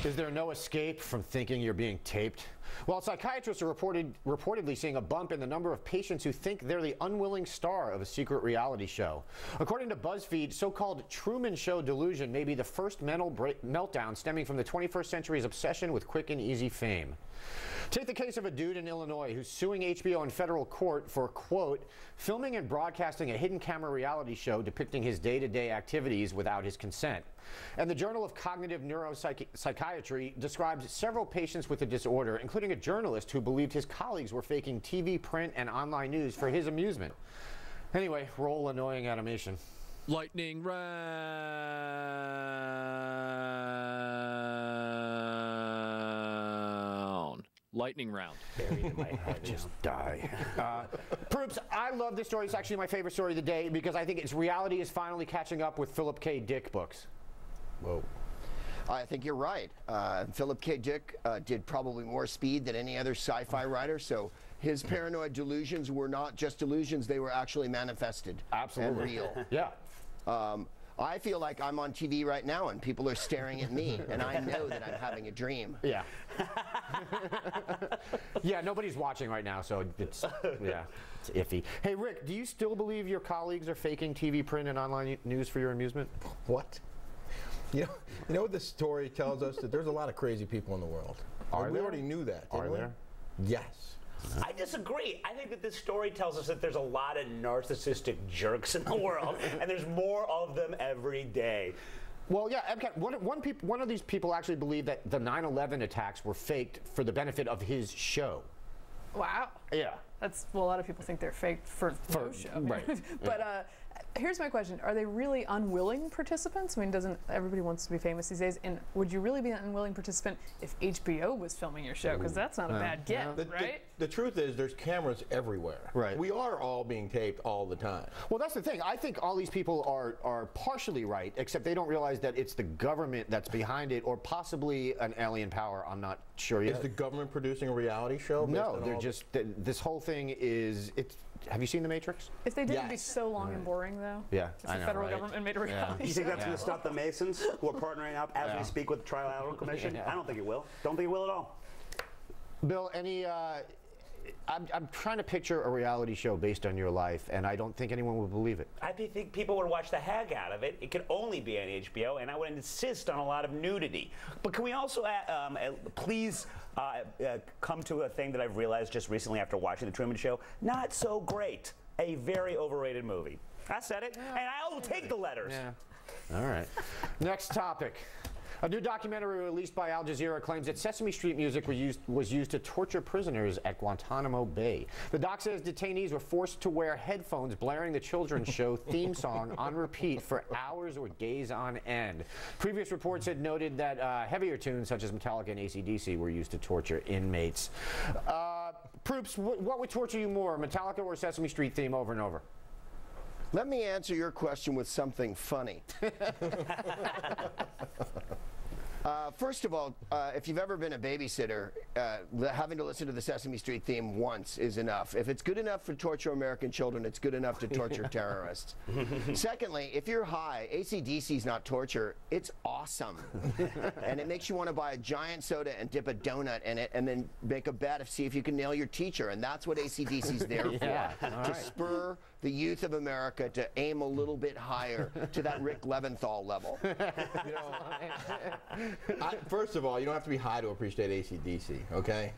Is there no escape from thinking you're being taped? Well, psychiatrists are reportedly seeing a bump in the number of patients who think they're the unwilling star of a secret reality show. According to BuzzFeed, so-called Truman Show delusion may be the first mental meltdown stemming from the 21st century's obsession with quick and easy fame. Take the case of a dude in Illinois who's suing HBO in federal court for, quote, filming and broadcasting a hidden camera reality show depicting his day-to-day activities without his consent. And the Journal of Cognitive Neuropsychiatry describes several patients with the disorder, including a journalist who believed his colleagues were faking TV, print, and online news for his amusement. Anyway, roll annoying animation. Lightning round. Lightning round. Buried in my head. Just die. Proops, I love this story. It's actually my favorite story of the day because I think its reality is finally catching up with Philip K. Dick books. Whoa. I think you're right. Philip K. Dick did probably more speed than any other sci-fi writer, so his paranoid delusions were not just delusions, they were actually manifested. Absolutely. And real. Yeah. I feel like I'm on TV right now and people are staring at me, and I know that I'm having a dream. Yeah. Yeah, nobody's watching right now, so it's, yeah, it's iffy. Hey, Rick, do you still believe your colleagues are faking TV, print, and online news for your amusement? What? You know what the story tells us? That there's a lot of crazy people in the world. We already knew that, didn't we? Are there? Yes. I disagree. I think that this story tells us that there's a lot of narcissistic jerks in the world, and there's more of them every day. Well, yeah, one of these people actually believed that the 9/11 attacks were faked for the benefit of his show. Wow. Yeah. That's, well, a lot of people think they're faked for no show. Right. But here's my question. Are they really unwilling participants? I mean, doesn't everybody wants to be famous these days? And would you really be an unwilling participant if HBO was filming your show? Because that's not a bad get, right? The truth is there's cameras everywhere. Right. We are all being taped all the time. Well, that's the thing. I think all these people are partially right, except they don't realize that it's the government that's behind it, or possibly an alien power. I'm not sure yet. Is the government producing a reality show? No, they're just, this whole thing is, have you seen The Matrix? If they didn't be so long and boring, though. Yeah, if the federal government made a reality You show. think that's going to stop the Masons, who are partnering up as we speak with the Trilateral Commission? I don't think it will. Don't think it will at all. Bill, I'm trying to picture a reality show based on your life, and I don't think anyone would believe it. I think people would watch the heck out of it. It could only be on HBO, and I would insist on a lot of nudity. But can we also please come to a thing that I've realized just recently after watching The Truman Show? Not so great. A very overrated movie. I said it, and I will take the letters. Yeah. All right. Next topic. A new documentary released by Al Jazeera claims that Sesame Street music was used to torture prisoners at Guantanamo Bay. The doc says detainees were forced to wear headphones blaring the children's show theme song on repeat for hours or days on end. Previous reports had noted that heavier tunes such as Metallica and AC/DC were used to torture inmates. Proops, what would torture you more, Metallica or Sesame Street theme over and over? Let me answer your question with something funny. First of all, if you've ever been a babysitter, having to listen to the Sesame Street theme once is enough. If it's good enough to torture American children, it's good enough to torture terrorists. Secondly, if you're high, AC/DC's not torture, it's awesome. And it makes you want to buy a giant soda and dip a donut in it and then make a bet to see if you can nail your teacher. And that's what AC/DC's there for, to spur the youth of America to aim a little bit higher to that Rick Leventhal level. You know, first of all, you don't have to be high to appreciate AC/DC, okay?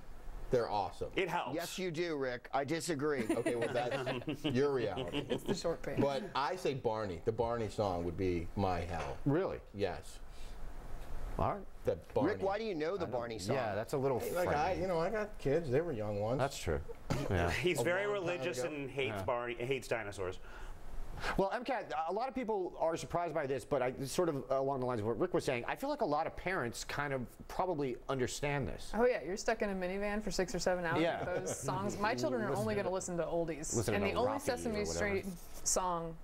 They're awesome. It helps. Yes, you do, Rick. I disagree. Okay, well, that's your reality. It's the short page. But I say Barney. The Barney song would be my hell. Really? Yes. All right. That Barney. Rick, why do you know the Barney song? Yeah, that's a little Like frightening. I got kids. They were young ones. That's true. Yeah. He's very long time religious ago. and hates dinosaurs. Well, MCAT, a lot of people are surprised by this, but I sort of along the lines of what Rick was saying, I feel like a lot of parents kind of probably understand this. Oh yeah, you're stuck in a minivan for 6 or 7 hours with those songs. My children are only going to listen to oldies, and the only Sesame Street song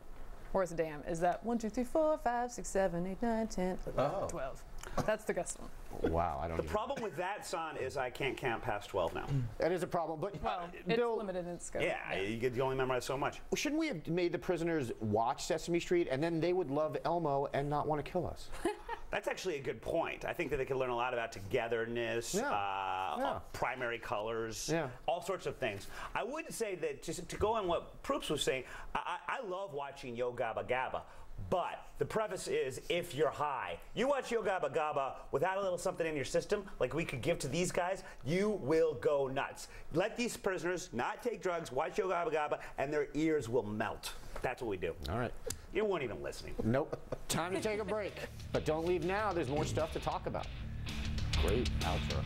worth a damn is that 1, 2, 3, 4, 5, 6, 7, 8, 9, 10, 11, 12. That's the best one. Wow, I don't. The problem with that song is I can't count past 12 now. That is a problem, but well, it's Bill, limited in scope. Yeah, you only memorize so much. Shouldn't we have made the prisoners watch Sesame Street, and then they would love Elmo and not want to kill us? That's actually a good point. I think that they could learn a lot about togetherness, primary colors, all sorts of things. I would say that, just to go on what Proops was saying, I love watching Yo Gabba Gabba. But the preface is, if you're high, you watch Yo Gabba Gabba without a little something in your system, like we could give to these guys, you will go nuts. Let these prisoners not take drugs, watch Yo Gabba Gabba, and their ears will melt. That's what we do. All right. You weren't even listening. Nope. Time to take a break. But don't leave now. There's more stuff to talk about. Great outro.